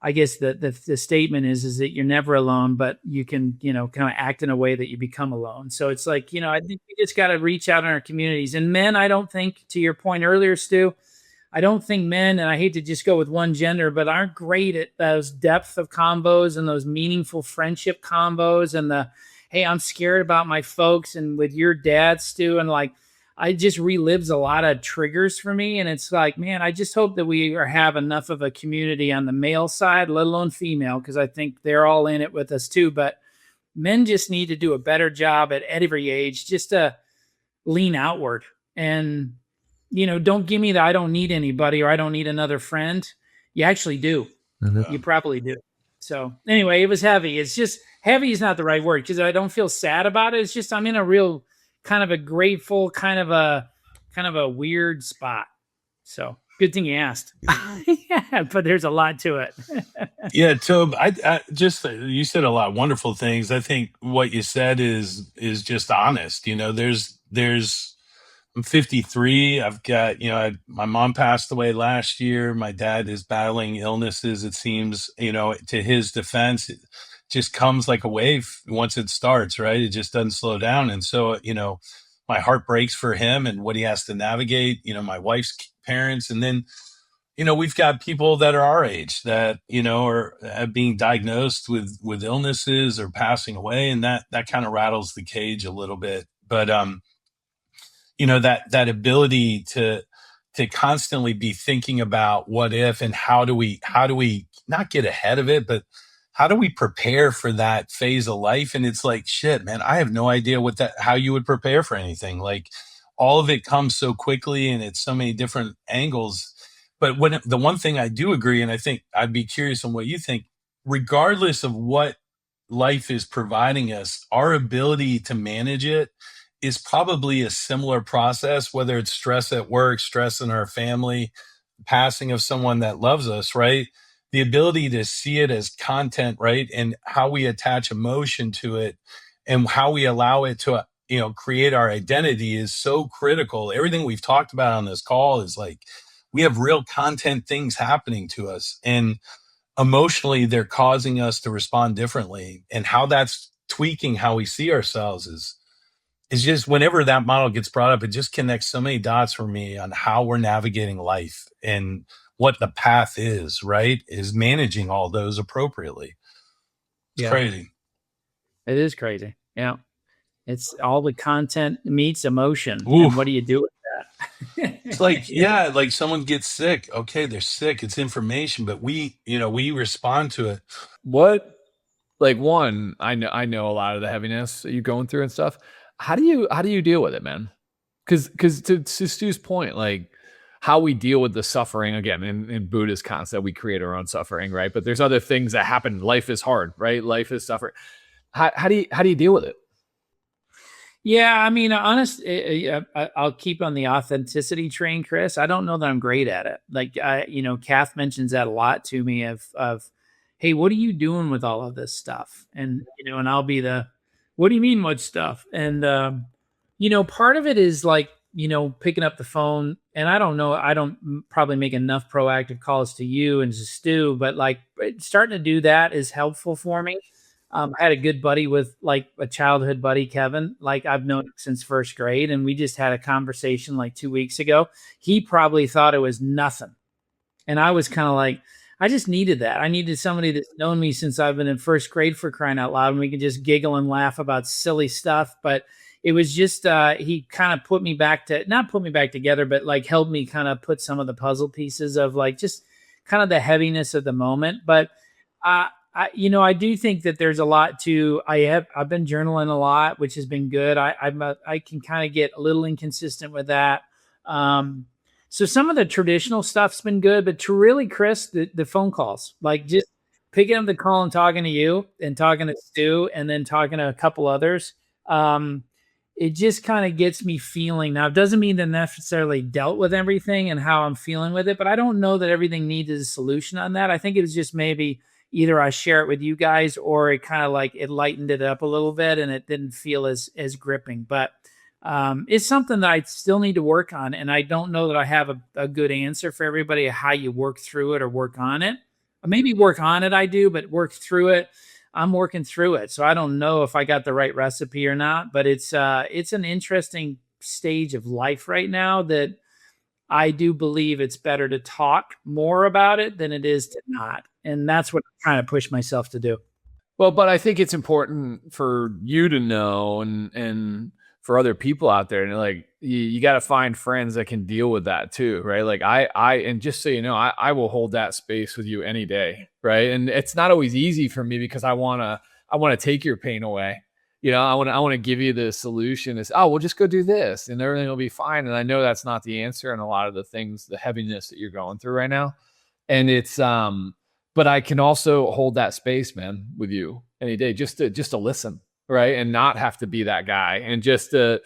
I guess the statement is that you're never alone, but you can, kind of act in a way that you become alone. So it's like, I think we just got to reach out in our communities. And men, I don't think, to your point earlier, Stu, I don't think men, and I hate to just go with one gender, but aren't great at those depth of combos and those meaningful friendship combos and hey, I'm scared about my folks, and with your dad, Stu, and like, I just relives a lot of triggers for me. And it's like, man, I just hope that we have enough of a community on the male side, let alone female, because I think they're all in it with us too. But men just need to do a better job at every age, just to lean outward. And, don't give me that I don't need anybody or I don't need another friend. You actually do. Mm-hmm. You probably do. So anyway, it was heavy. It's just, heavy is not the right word, because I don't feel sad about it. It's just, I'm in a real kind of a grateful, kind of a weird spot. So good thing you asked. Yeah, but there's a lot to it. Yeah, Toby, I just, you said a lot of wonderful things. I think what you said is just honest. I'm 53. I've got, my mom passed away last year. My dad is battling illnesses. It seems, to his defense, it just comes like a wave once it starts, right? It just doesn't slow down. And so, my heart breaks for him and what he has to navigate, my wife's parents. And then, we've got people that are our age that, are being diagnosed with illnesses or passing away. And that kind of rattles the cage a little bit. But, that ability to constantly be thinking about what if, and how do we not get ahead of it, but how do we prepare for that phase of life? And it's like, shit, man, I have no idea how you would prepare for anything. Like, all of it comes so quickly and it's so many different angles. But the one thing I do agree, and I think I'd be curious on what you think, regardless of what life is providing us, our ability to manage it is probably a similar process, whether it's stress at work, stress in our family, passing of someone that loves us, right? The ability to see it as content, right? And how we attach emotion to it and how we allow it to, create our identity is so critical. Everything we've talked about on this call is like, we have real content things happening to us, and emotionally they're causing us to respond differently. And how that's tweaking how we see ourselves is just, whenever that model gets brought up, it just connects so many dots for me on how we're navigating life and what the path is, right? Is managing all those appropriately. It's crazy. It is crazy. Yeah. It's all the content meets emotion. Oof. And what do you do with that? It's like, yeah, like someone gets sick. Okay, they're sick. It's information, but we respond to it. What, like, one, I know a lot of the heaviness that you're going through and stuff. How do you deal with it, man? Because to Stu's point, like, how we deal with the suffering, again, in Buddhist concept, we create our own suffering, right? But there's other things that happen. Life is hard, right? Life is suffering. How do you deal with it? Yeah, I mean, I'll keep on the authenticity train, Chris. I don't know that I'm great at it. Like, Kath mentions that a lot to me of, hey, what are you doing with all of this stuff? And, and I'll be what do you mean what stuff? And, part of it is like, picking up the phone, and I don't know, I don't probably make enough proactive calls to you and to Stu, but like starting to do that is helpful for me. I had a good buddy with like a childhood buddy, Kevin, like I've known since first grade. And we just had a conversation like 2 weeks ago. He probably thought it was nothing. And I was kind of like, I just needed that. I needed somebody that's known me since I've been in first grade, for crying out loud, and we can just giggle and laugh about silly stuff. But it was just he kind of put me back to, not put me back together, but like helped me kind of put some of the puzzle pieces of like just kind of the heaviness of the moment. But I do think that there's a lot to. I've been journaling a lot, which has been good. I can kind of get a little inconsistent with that. So some of the traditional stuff's been good, but to really, Chris, the phone calls, like just picking up the call and talking to you and talking to Stu and then talking to a couple others. It just kind of gets me feeling. Now, it doesn't mean that necessarily dealt with everything and how I'm feeling with it, but I don't know that everything needs a solution on that. I think it was just maybe either I share it with you guys or it kind of like it lightened it up a little bit and it didn't feel as gripping. But it's something that I still need to work on. And I don't know that I have a good answer for everybody, how you work through it or work on it. Maybe work on it, I do, but work through it, I'm working through it. So I don't know if I got the right recipe or not, but it's an interesting stage of life right now that I do believe it's better to talk more about it than it is to not. And that's what I'm trying to push myself to do. Well, but I think it's important for you to know and for other people out there, and like you got to find friends that can deal with that too, right? Like and just so you know, I will hold that space with you any day, right? And it's not always easy for me because I want to take your pain away. You know, I want to give you the solution is, oh, we'll just go do this and everything will be fine. And I know that's not the answer in a lot of the things, the heaviness that you're going through right now. And it's but I can also hold that space, man, with you any day, just to listen, right? And not have to be that guy, and just to,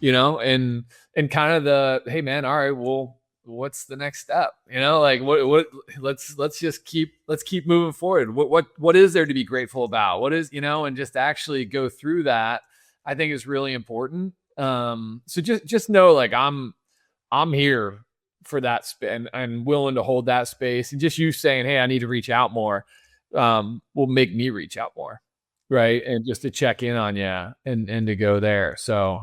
and kind of the, hey man, all right, well, what's the next step? Like what let's keep moving forward. What is there to be grateful about? What is, and just actually go through that, I think is really important. So just know, like I'm here for that and willing to hold that space, and just you saying, hey, I need to reach out more, will make me reach out more. Right. And just to check in on you and to go there. So,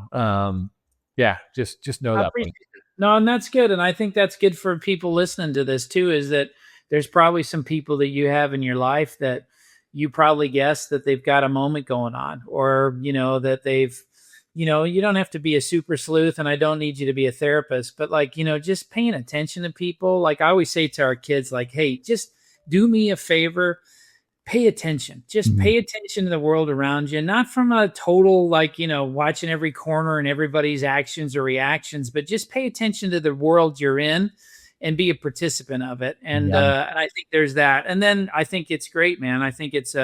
yeah, just know that. No, and that's good. And I think that's good for people listening to this too, is that there's probably some people that you have in your life that you probably guess that they've got a moment going on, or, that they've, you don't have to be a super sleuth, and I don't need you to be a therapist, but like, just paying attention to people. Like I always say to our kids, like, hey, just do me a favor. Pay attention. Just pay attention to the world around you, not from a total, like, watching every corner and everybody's actions or reactions, but just pay attention to the world you're in and be a participant of it. And I think there's that. And then I think it's great, man. I think it's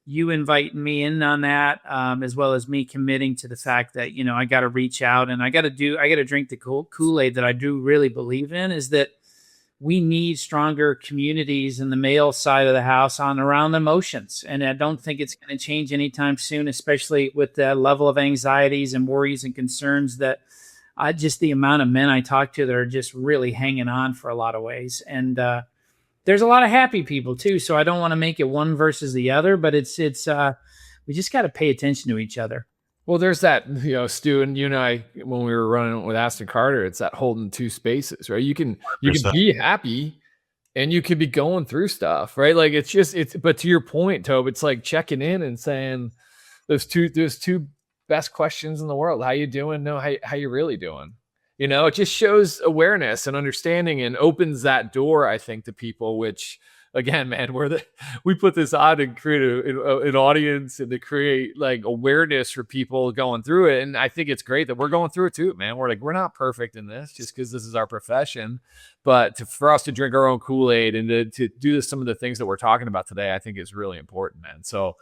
you inviting me in on that, as well as me committing to the fact that, I got to reach out and I got to drink the Kool-Aid that I do really believe in, is that we need stronger communities in the male side of the house on around emotions. And I don't think it's going to change anytime soon, especially with the level of anxieties and worries and concerns that just the amount of men I talk to that are just really hanging on for a lot of ways. And there's a lot of happy people too. So I don't want to make it one versus the other, but it's we just got to pay attention to each other. Well, there's that, Stu, and you and I, when we were running with Aston Carter, it's that holding two spaces, right? You can be happy and you can be going through stuff, right? Like but to your point, Toby, it's like checking in and saying those two best questions in the world. How you doing? No, how you really doing? It just shows awareness and understanding and opens that door, I think, to people, which, again, man, we put this on to create an audience and to create like awareness for people going through it. And I think it's great that we're going through it too, man. We're not perfect in this just because this is our profession, but for us to drink our own Kool-Aid and to do some of the things that we're talking about today, I think is really important, man. So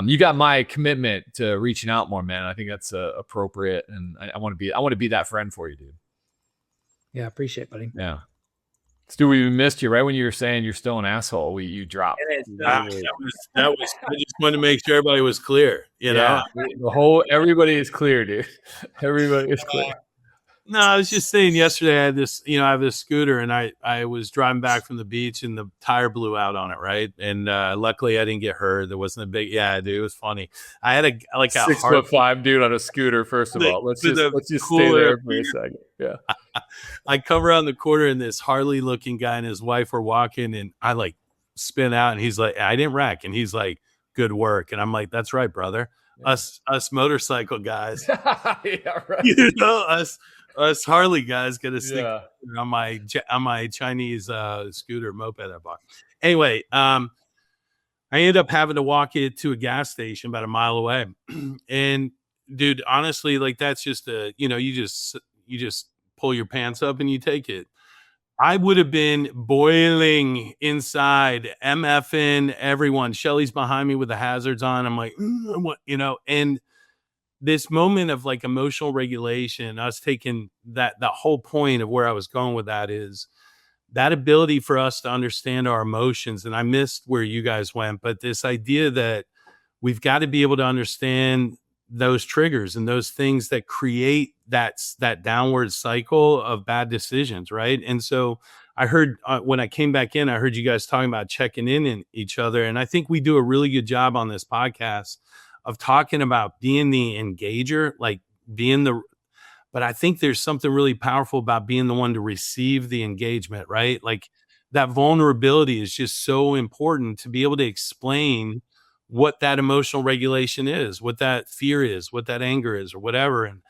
you got my commitment to reaching out more, man. I think that's appropriate. And I want to be that friend for you, dude. Yeah. Appreciate it, buddy. Yeah. Stu, we missed you right when you were saying you're still an asshole. You dropped. That was. I just wanted to make sure everybody was clear. Everybody is clear, dude. Everybody is clear. No, I was just saying yesterday I had this, I have this scooter and I was driving back from the beach and the tire blew out on it, right? And luckily I didn't get hurt. There wasn't a big, dude, it was funny. I had a 6'5" dude on a scooter, first of all. Let's just stay there for a second. Yeah. I come around the corner and this Harley looking guy and his wife were walking and I like spin out, and he's like, I didn't wreck. And he's like, good work. And I'm like, that's right, brother. Yeah. Us motorcycle guys, Yeah, right. you know, us Harley guys get a stick Yeah. on my Chinese scooter moped I bought. Anyway, I ended up having to walk it to a gas station about a mile away. And dude, honestly, like that's just you just pull your pants up and you take it. I would have been boiling inside, MFing everyone. Shelly's behind me with the hazards on. I'm like, what, and this moment of like emotional regulation, us taking that whole point of where I was going with that is that ability for us to understand our emotions. And I missed where you guys went, but this idea that we've got to be able to understand those triggers and those things that create that downward cycle of bad decisions. Right. And so I heard when I came back in, I heard you guys talking about checking in each other. And I think we do a really good job on this podcast of talking about being the engager, like but I think there's something really powerful about being the one to receive the engagement, right? Like that vulnerability is just so important to be able to explain what that emotional regulation is, what that fear is, what that anger is, or whatever. And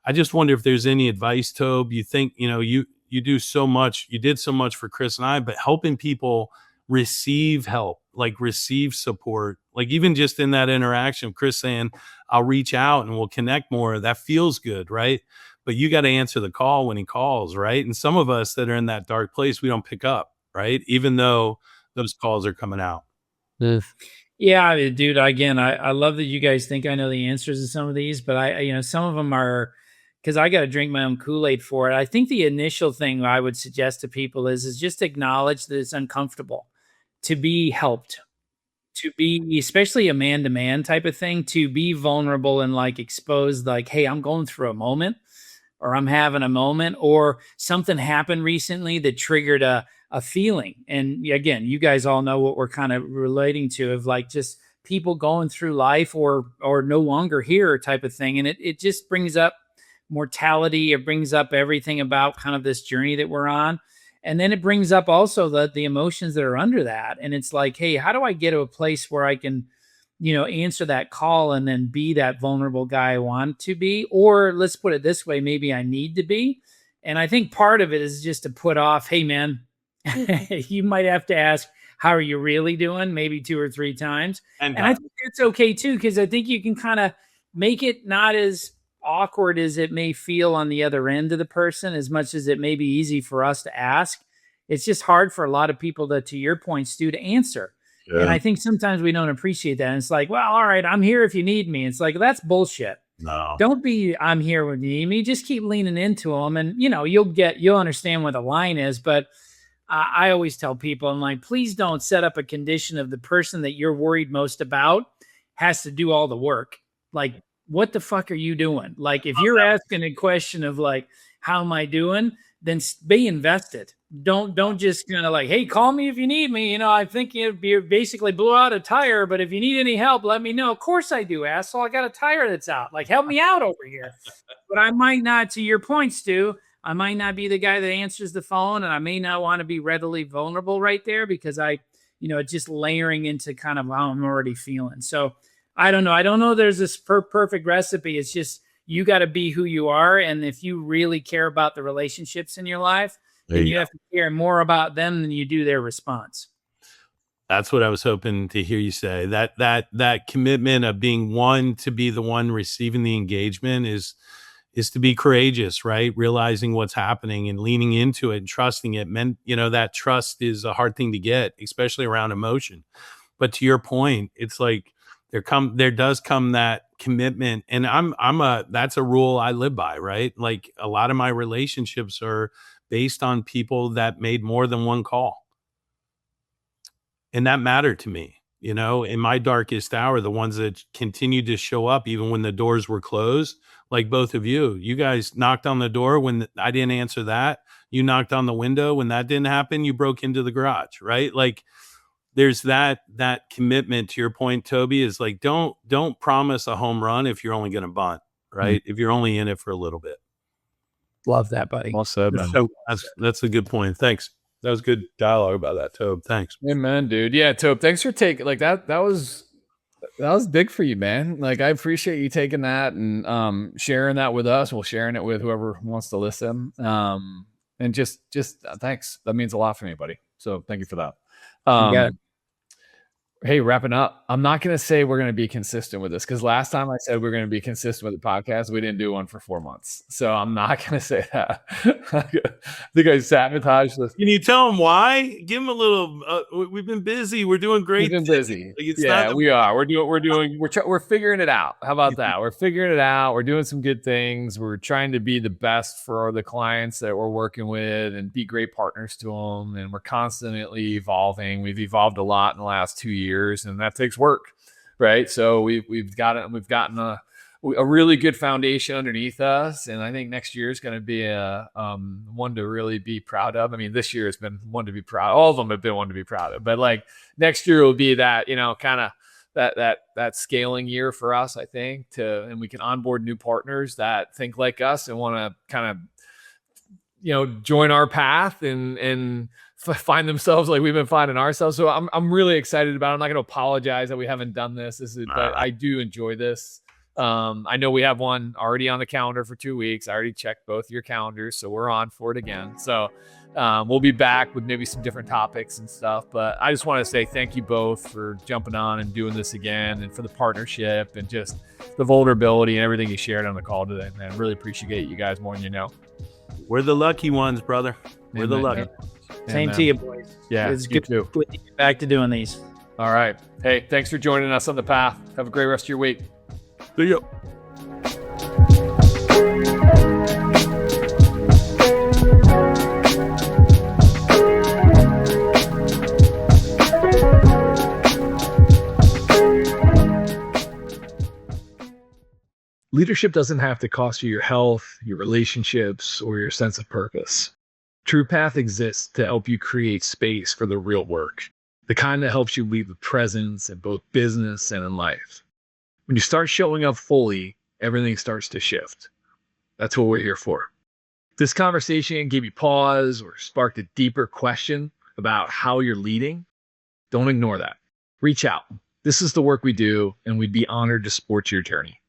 I just wonder if there's any advice, Tobe. You think, you do so much, you did so much for Chris and I, but helping people receive help, like receive support, like even just in that interaction, Chris saying, I'll reach out and we'll connect more. That feels good, right? But you got to answer the call when he calls, right? And some of us that are in that dark place, we don't pick up, right? Even though those calls are coming out. Yeah, dude, again, I love that you guys think I know the answers to some of these, but some of them are, because I got to drink my own Kool-Aid for it. I think the initial thing I would suggest to people is just acknowledge that it's uncomfortable to be helped, to be, especially a man-to-man type of thing, to be vulnerable and like exposed, like, hey, I'm going through a moment, or I'm having a moment, or something happened recently that triggered a feeling. And again, you guys all know what we're kind of relating to, of like just people going through life or no longer here type of thing. And it just brings up mortality. It brings up everything about kind of this journey that we're on. And then it brings up also the emotions that are under that. And it's like, hey, how do I get to a place where I can, answer that call and then be that vulnerable guy I want to be? Or let's put it this way, maybe I need to be. And I think part of it is just to put off, hey, man, you might have to ask, how are you really doing? Maybe 2 or 3 times. And I think it's okay too, because I think you can kind of make it not as awkward as it may feel on the other end of the person, as much as it may be easy for us to ask. It's just hard for a lot of people to your point, Stu, to answer. Yeah. And I think sometimes we don't appreciate that. And it's like, well, all right, I'm here if you need me. It's like, that's bullshit. No, don't be, I'm here when you need me. Just keep leaning into them. And, you'll understand what the line is. But I always tell people, I'm like, please don't set up a condition of the person that you're worried most about has to do all the work. Like, what the fuck are you doing? Like, if you're asking a question of like, how am I doing? Then be invested. Don't just kind of like, hey, call me if you need me. I think you basically blew out a tire, but if you need any help, let me know. Of course I do, asshole. I got a tire that's out. Like, help me out over here. But I might not, to your point, Stu, I might not be the guy that answers the phone, and I may not want to be readily vulnerable right there because it's just layering into kind of how I'm already feeling. So I don't know. I don't know there's this perfect recipe. It's just, you got to be who you are. And if you really care about the relationships in your life, then you have to care more about them than you do their response. That's what I was hoping to hear you say. That commitment of being one to be the one receiving the engagement is to be courageous, right? Realizing what's happening and leaning into it and trusting it. That trust is a hard thing to get, especially around emotion. But to your point, it's like there does come that commitment, and that's a rule I live by, right? Like a lot of my relationships are based on people that made more than one call. And that mattered to me, in my darkest hour, the ones that continued to show up even when the doors were closed, like both of you guys knocked on the door when I didn't answer that. You knocked on the window when that didn't happen. You broke into the garage, right? Like there's that commitment. To your point, Toby, is like, don't promise a home run if you're only going to bunt, right? If you're only in it for a little bit. Love that, buddy. Well said, man. So that's a good point. Thanks. That was good dialogue about that, Tobe. Thanks. Amen, dude. Yeah, Tobe, thanks for taking like that. That was big for you, man. Like I appreciate you taking that and sharing that with us. Well, sharing it with whoever wants to listen. And just thanks. That means a lot for me, buddy. So thank you for that. You got it. Hey, wrapping up. I'm not going to say we're going to be consistent with this because last time I said we're going to be consistent with the podcast, we didn't do one for 4 months. So I'm not going to say that. I think I sabotaged this. Can you tell them why? Give them a little. We've been busy. We're doing great. We've been busy. Like, We are. We're figuring it out. How about that? We're figuring it out. We're doing some good things. We're trying to be the best for the clients that we're working with and be great partners to them. And we're constantly evolving. We've evolved a lot in the last 2 years. And that takes work, right? So we've gotten a really good foundation underneath us, and I think next year is going to be a one to really be proud of. I mean, this year has been one to be proud. All of them have been one to be proud of, but like next year will be that kind of that scaling year for us, I think. And we can onboard new partners that think like us and want to kind of join our path and find themselves like we've been finding ourselves. So I'm really excited about it. I'm not going to apologize that we haven't done this. But I do enjoy this. I know we have one already on the calendar for 2 weeks. I already checked both your calendars, so we're on for it again. So we'll be back with maybe some different topics and stuff. But I just want to say thank you both for jumping on and doing this again, and for the partnership and just the vulnerability and everything you shared on the call today, man. Really appreciate you guys more than you know. We're the lucky ones, brother. We're the lucky. Same to you, boys. Yeah, it's good to get back to doing these. All right. Hey, thanks for joining us on the path. Have a great rest of your week. See you. Leadership doesn't have to cost you your health, your relationships, or your sense of purpose. True Path exists to help you create space for the real work, the kind that helps you lead with presence in both business and in life. When you start showing up fully, everything starts to shift. That's what we're here for. If this conversation gave you pause or sparked a deeper question about how you're leading, don't ignore that. Reach out. This is the work we do, and we'd be honored to support your journey.